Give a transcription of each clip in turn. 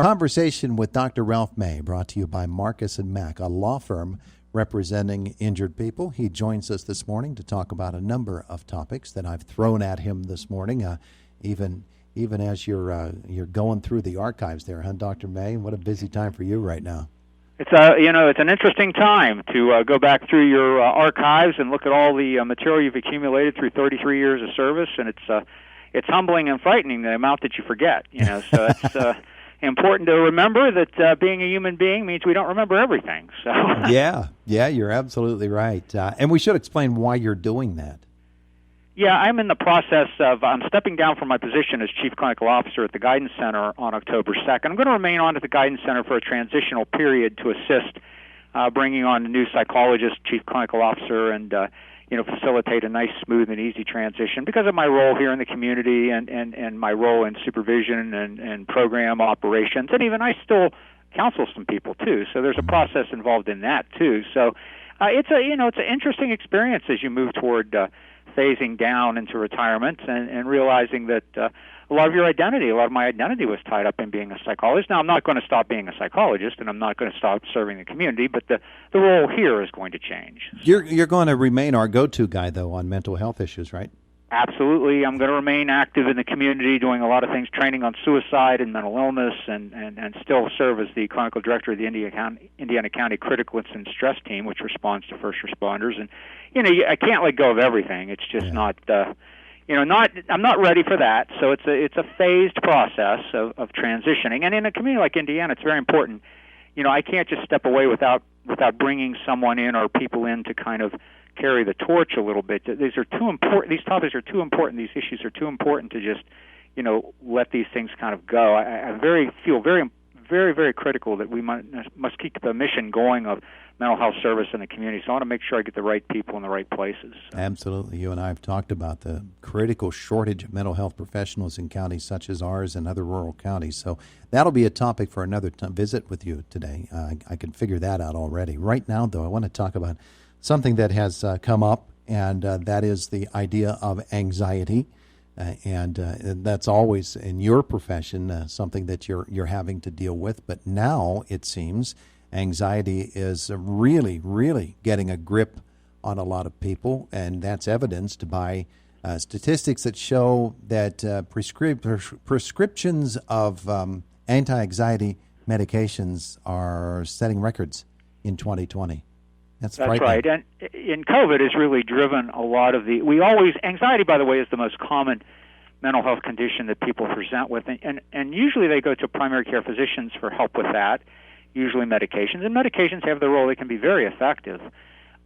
Conversation with Dr. Ralph May, brought to you by Marcus & Mack, a law firm representing injured people. He joins us this morning to talk about a number of topics that I've thrown at him this morning, even as you're going through the archives there, huh, Dr. May? What a busy time for you right now. It's an interesting time to go back through your archives and look at all the material you've accumulated through 33 years of service, and it's humbling and frightening the amount that you forget. So it's important to remember that being a human being means we don't remember everything. So yeah, you're absolutely right, and we should explain why you're doing that. Yeah, I'm in the process of I'm stepping down from my position as Chief Clinical Officer at the Guidance Center on October 2nd. I'm going to remain on at the Guidance Center for a transitional period to assist bringing on a new psychologist, Chief Clinical Officer, and facilitate a nice, smooth, and easy transition because of my role here in the community and my role in supervision and program operations. And even I still counsel some people, too. So there's a process involved in that, too. So it's an interesting experience as you move toward phasing down into retirement and realizing that a lot of my identity was tied up in being a psychologist. Now, I'm not going to stop being a psychologist, and I'm not going to stop serving the community, but the role here is going to change. You're going to remain our go-to guy, though, on mental health issues, right? Absolutely. I'm going to remain active in the community, doing a lot of things, training on suicide and mental illness, and still serve as the clinical director of the Indiana County Critical Incident Stress Team, which responds to first responders. And I can't let go of everything. It's just not. I'm not ready for that. So it's a phased process of transitioning. And in a community like Indiana, it's very important. I can't just step away without bringing someone in or people in to kind of carry the torch a little bit. These are too important. These topics are too important. These issues are too important to just, let these things kind of go. I feel very, very, very critical that we must keep the mission going of mental health service in the community. So I want to make sure I get the right people in the right places. Absolutely. You and I have talked about the critical shortage of mental health professionals in counties such as ours and other rural counties. So that'll be a topic for another visit with you today. I can figure that out already. Right now, though, I want to talk about something that has come up, and that is the idea of anxiety. And that's always in your profession something that you're having to deal with. But now it seems anxiety is really, really getting a grip on a lot of people, and that's evidenced by statistics that show that prescriptions of anti-anxiety medications are setting records in 2020. That's right. And in COVID has really driven a lot of anxiety, by the way, is the most common mental health condition that people present with. And usually they go to primary care physicians for help with that, usually medications. And medications have their role. They can be very effective.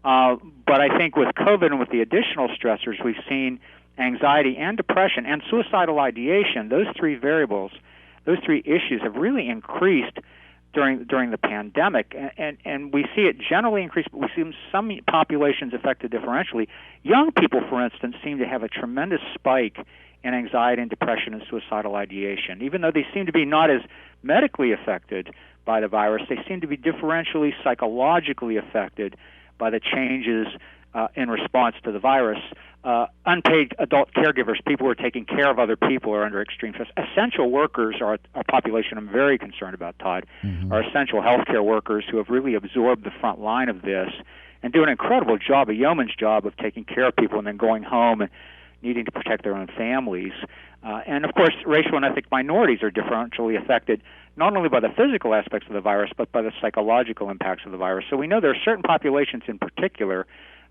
But I think with COVID and with the additional stressors, we've seen anxiety and depression and suicidal ideation, those three variables, those three issues have really increased during the pandemic, and we see it generally increase, but we see some populations affected differentially. Young people, for instance, seem to have a tremendous spike in anxiety and depression and suicidal ideation. Even though they seem to be not as medically affected by the virus, they seem to be differentially psychologically affected by the changes in response to the virus. Unpaid adult caregivers, people who are taking care of other people, are under extreme stress. Essential workers are a population I'm very concerned about, Todd, are essential healthcare workers who have really absorbed the front line of this and do an incredible job, a yeoman's job of taking care of people and then going home and needing to protect their own families. And, of course, racial and ethnic minorities are differentially affected not only by the physical aspects of the virus, but by the psychological impacts of the virus. So we know there are certain populations in particular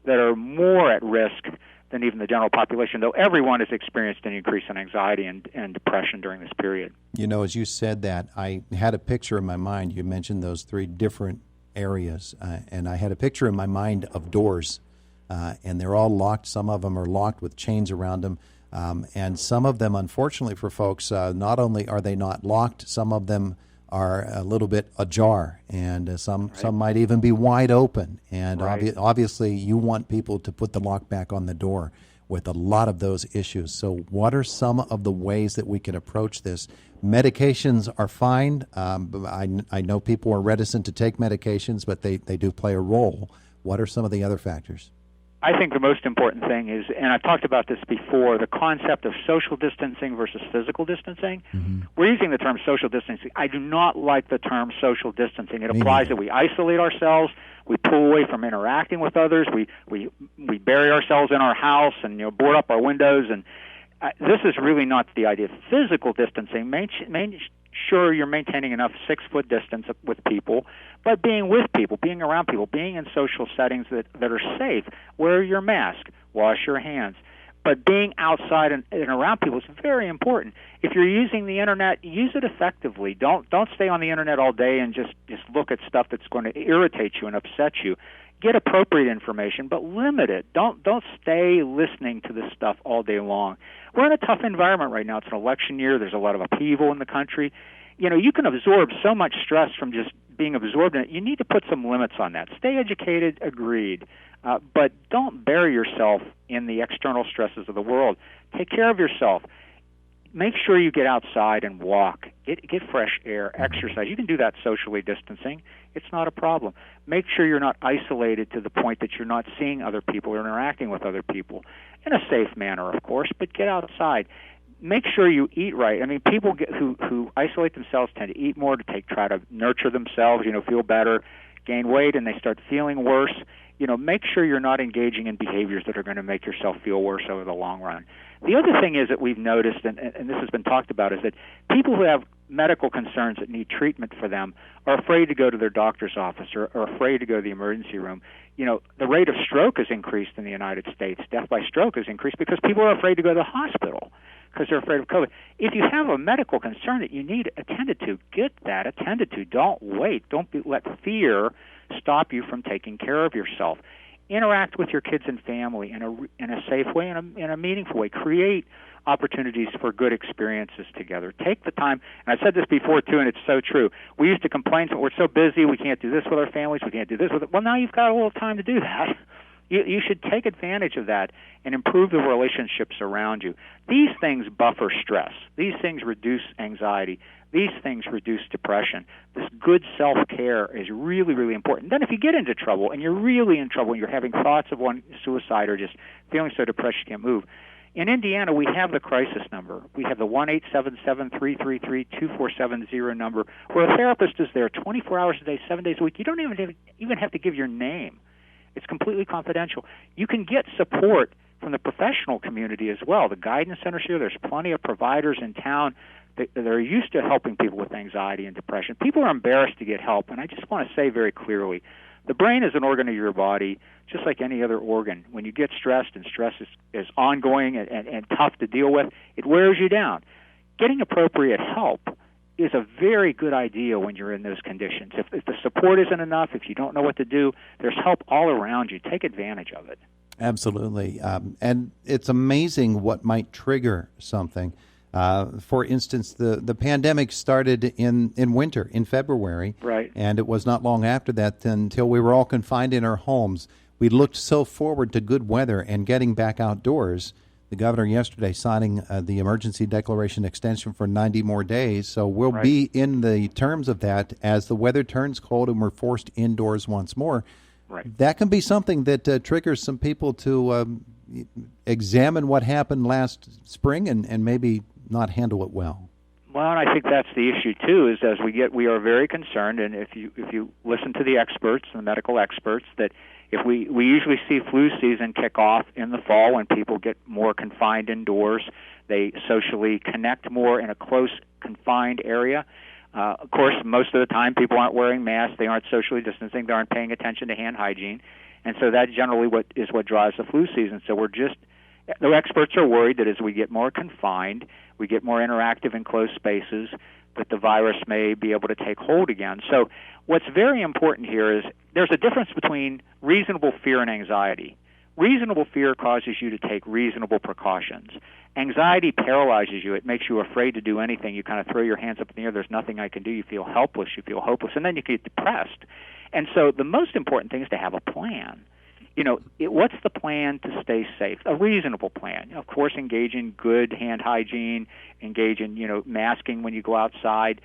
that are more at risk than even the general population, though everyone has experienced an increase in anxiety and depression during this period. As you said that, I had a picture in my mind. You mentioned those three different areas, and I had a picture in my mind of doors, and they're all locked. Some of them are locked with chains around them, and some of them, unfortunately for folks, not only are they not locked, some of them are a little bit ajar, and some might even be wide open. And obviously, you want people to put the lock back on the door with a lot of those issues. So what are some of the ways that we can approach this? Medications are fine. I know people are reticent to take medications, but they do play a role. What are some of the other factors? I think the most important thing is, and I've talked about this before, the concept of social distancing versus physical distancing. Mm-hmm. We're using the term social distancing. I do not like the term social distancing. It Me implies neither. that we isolate ourselves, we pull away from interacting with others, we bury ourselves in our house and board up our windows. And this is really not the idea. Physical distancing, sure you're maintaining enough 6-foot distance with people, but being with people, being around people, being in social settings that are safe. Wear your mask, wash your hands. But being outside and around people is very important. If you're using the internet, use it effectively. Don't stay on the internet all day and just look at stuff that's going to irritate you and upset you. Get appropriate information, but limit it. Don't stay listening to this stuff all day long. We're in a tough environment right now. It's an election year. There's a lot of upheaval in the country. You can absorb so much stress from just being absorbed in it. You need to put some limits on that. Stay educated, agreed. But don't bury yourself in the external stresses of the world. Take care of yourself. Make sure you get outside and walk. Get fresh air, exercise. You can do that socially distancing. It's not a problem. Make sure you're not isolated to the point that you're not seeing other people or interacting with other people in a safe manner, of course, but get outside. Make sure you eat right. I mean, people who isolate themselves tend to eat more, to try to nurture themselves, feel better, gain weight, and they start feeling worse. Make sure you're not engaging in behaviors that are going to make yourself feel worse over the long run. The other thing is that we've noticed, and this has been talked about, is that people who have medical concerns that need treatment for them are afraid to go to their doctor's office or afraid to go to the emergency room. The rate of stroke has increased in the United States. Death by stroke has increased because people are afraid to go to the hospital because they're afraid of COVID. If you have a medical concern that you need attended to, get that attended to. Don't wait. Don't let fear stop you from taking care of yourself. Interact with your kids and family in a safe way, in a meaningful way. Create opportunities for good experiences together. Take the time, and I've said this before too, and it's so true. We used to complain that we're so busy, we can't do this with our families, we can't do this with it. Well, now you've got a little time to do that. You should take advantage of that and improve the relationships around you. These things buffer stress. These things reduce anxiety. These things reduce depression. This good self-care is really, really important. Then if you get into trouble, and you're really in trouble, and you're having thoughts of suicide or just feeling so depressed you can't move, in Indiana, we have the crisis number. We have the 1-877-333-2470 number, where a therapist is there 24 hours a day, 7 days a week. You don't even have to give your name. It's completely confidential. You can get support from the professional community as well. The guidance centers here, there's plenty of providers in town that are used to helping people with anxiety and depression. People are embarrassed to get help, and I just want to say very clearly, the brain is an organ of your body, just like any other organ. When you get stressed, and stress is ongoing and tough to deal with, it wears you down. Getting appropriate help is a very good idea when you're in those conditions. If the support isn't enough, if you don't know what to do, there's help all around you. Take advantage of it. Absolutely. And it's amazing what might trigger something. For instance, the pandemic started in winter, in February. Right. And it was not long after that until we were all confined in our homes. We looked so forward to good weather and getting back outdoors. The governor yesterday signing the emergency declaration extension for 90 more days. So we'll be in the terms of that as the weather turns cold and we're forced indoors once more. Right. That can be something that triggers some people to examine what happened last spring and maybe not handle it well. Well, and I think that's the issue too. Is as we are very concerned, and if you listen to the experts, the medical experts, that if we usually see flu season kick off in the fall when people get more confined indoors, they socially connect more in a close, confined area. Of course, most of the time people aren't wearing masks, they aren't socially distancing, they aren't paying attention to hand hygiene, and so that generally what drives the flu season. So the experts are worried that as we get more confined, we get more interactive in closed spaces, that the virus may be able to take hold again. So what's very important here is there's a difference between reasonable fear and anxiety. Reasonable fear causes you to take reasonable precautions. Anxiety paralyzes you. It makes you afraid to do anything. You kind of throw your hands up in the air. There's nothing I can do. You feel helpless. You feel hopeless. And then you get depressed. And so the most important thing is to have a plan. what's the plan to stay safe? A reasonable plan. Of course, engage in good hand hygiene, engage in, masking when you go outside,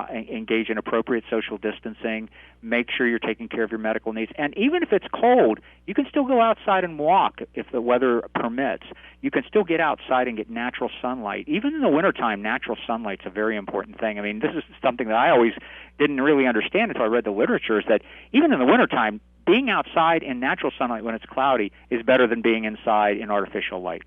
engage in appropriate social distancing, make sure you're taking care of your medical needs. And even if it's cold, you can still go outside and walk if the weather permits. You can still get outside and get natural sunlight. Even in the wintertime, natural sunlight's a very important thing. I mean, this is something that I always didn't really understand until I read the literature, is that even in the wintertime, being outside in natural sunlight when it's cloudy is better than being inside in artificial light.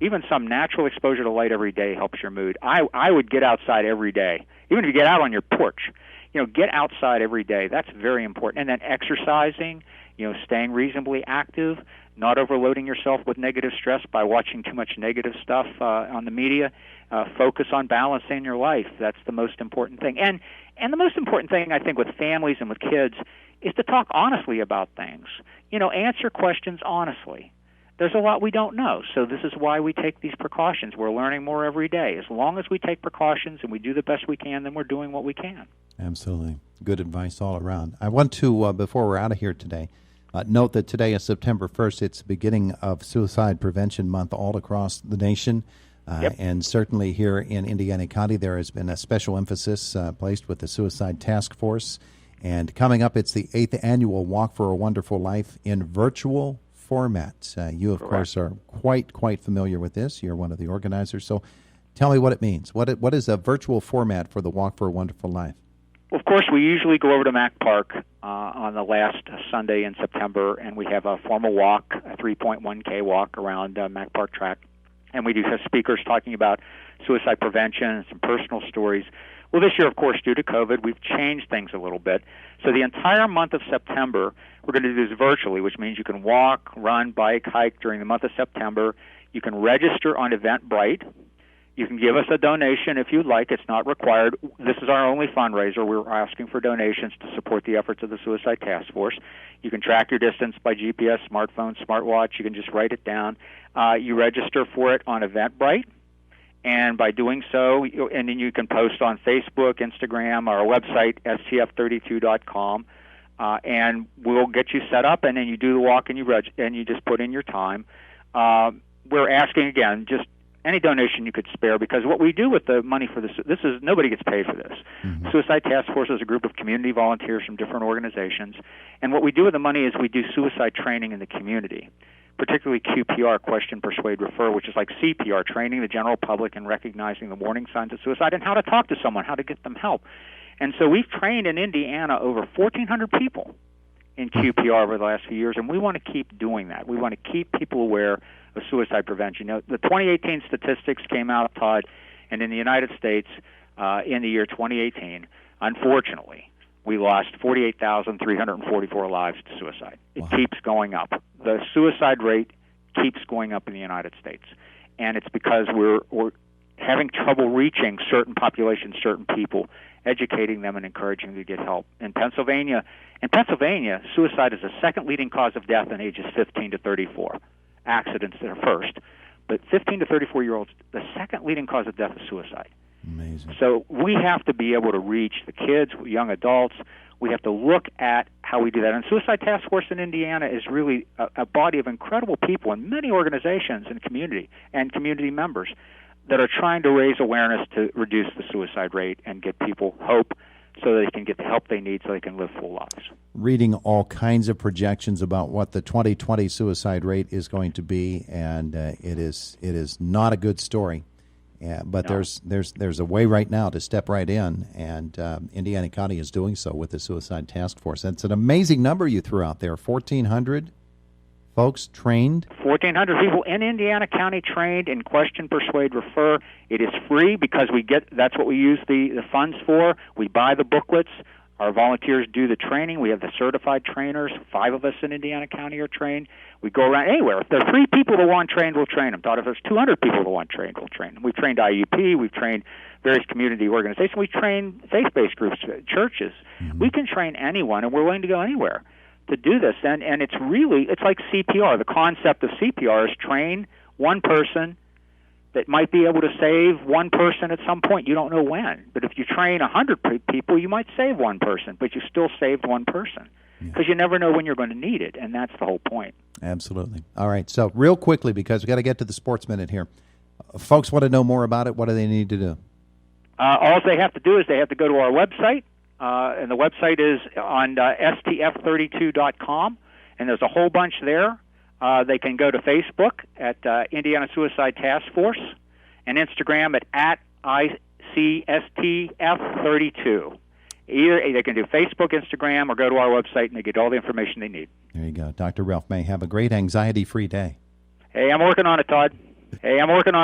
Even some natural exposure to light every day helps your mood. I would get outside every day, even if you get out on your porch. Get outside every day. That's very important. And then exercising, staying reasonably active, not overloading yourself with negative stress by watching too much negative stuff on the media. Focus on balancing your life. That's the most important thing. And the most important thing, I think, with families and with kids is to talk honestly about things. Answer questions honestly. There's a lot we don't know, so this is why we take these precautions. We're learning more every day. As long as we take precautions and we do the best we can, then we're doing what we can. Absolutely. Good advice all around. I want to, before we're out of here today, note that today is September 1st. It's the beginning of Suicide Prevention Month all across the nation. Yep. And certainly here in Indiana County, there has been a special emphasis placed with the Suicide Task Force. And coming up, it's the 8th annual Walk for a Wonderful Life in virtual format. You, of course, are quite familiar with this. You're one of the organizers. So tell me what it means. What is a virtual format for the Walk for a Wonderful Life? Well, of course, we usually go over to Mack Park on the last Sunday in September, and we have a formal walk, a 3.1K walk around Mack Park track. And we do have speakers talking about suicide prevention and some personal stories. Well, this year, of course, due to COVID, we've changed things a little bit. So the entire month of September, we're going to do this virtually, which means you can walk, run, bike, hike during the month of September. You can register on Eventbrite. You can give us a donation if you'd like. It's not required. This is our only fundraiser. We're asking for donations to support the efforts of the Suicide Task Force. You can track your distance by GPS, smartphone, smartwatch. You can just write it down. You register for it on Eventbrite. And by doing so, and then you can post on Facebook, Instagram, our website, stf32.com, and we'll get you set up, and then you do the walk, and you just put in your time. We're asking, again, just any donation you could spare, because what we do with the money for this is nobody gets paid for this. Mm-hmm. Suicide Task Force is a group of community volunteers from different organizations, and what we do with the money is we do suicide training in the community, particularly QPR, question, persuade, refer, which is like CPR, training the general public in recognizing the warning signs of suicide and how to talk to someone, how to get them help. And so we've trained in Indiana over 1,400 people in QPR over the last few years, and we want to keep doing that. We want to keep people aware of suicide prevention. The 2018 statistics came out, Todd, and in the United States, in the year 2018, unfortunately, we lost 48,344 lives to suicide. It keeps going up. The suicide rate keeps going up in the United States, and it's because we're having trouble reaching certain populations, certain people, educating them and encouraging them to get help. In Pennsylvania, suicide is the second leading cause of death in ages 15 to 34. Accidents are first, but 15 to 34-year-olds, the second leading cause of death is suicide. Amazing. So we have to be able to reach the kids, young adults. We have to look at how we do that. And Suicide Task Force in Indiana is really a body of incredible people and many organizations and community members that are trying to raise awareness to reduce the suicide rate and get people hope so they can get the help they need so they can live full lives. Reading all kinds of projections about what the 2020 suicide rate is going to be, and it is not a good story. Yeah, but no. There's a way right now to step right in, and Indiana County is doing so with the Suicide Task Force. It's an amazing number you threw out there, 1,400 folks trained. 1,400 people in Indiana County trained in question, persuade, refer. It is free because that's what we use the funds for. We buy the booklets. Our volunteers do the training. We have the certified trainers. 5 of us in Indiana County are trained. We go around anywhere. If there are 3 people that want trained, we'll train them. If there's 200 people that want trained, we'll train them. We've trained IUP. We've trained various community organizations. We train faith-based groups, churches. Mm-hmm. We can train anyone, and we're willing to go anywhere to do this. And it's like CPR. The concept of CPR is train one person that might be able to save one person at some point. You don't know when. But if you train 100 people, you might save one person, but you still saved one person because you never know when you're going to need it, and that's the whole point. Absolutely. All right. So real quickly, because we've got to get to the Sports Minute here. Folks want to know more about it. What do they need to do? All they have to do is they have to go to our website, and the website is on stf32.com, and there's a whole bunch there. They can go to Facebook at Indiana Suicide Task Force and Instagram at ICSTF32. Either they can do Facebook, Instagram, or go to our website and they get all the information they need. There you go. Dr. Ralph May, have a great anxiety-free day. Hey, I'm working on it, Todd. Hey, I'm working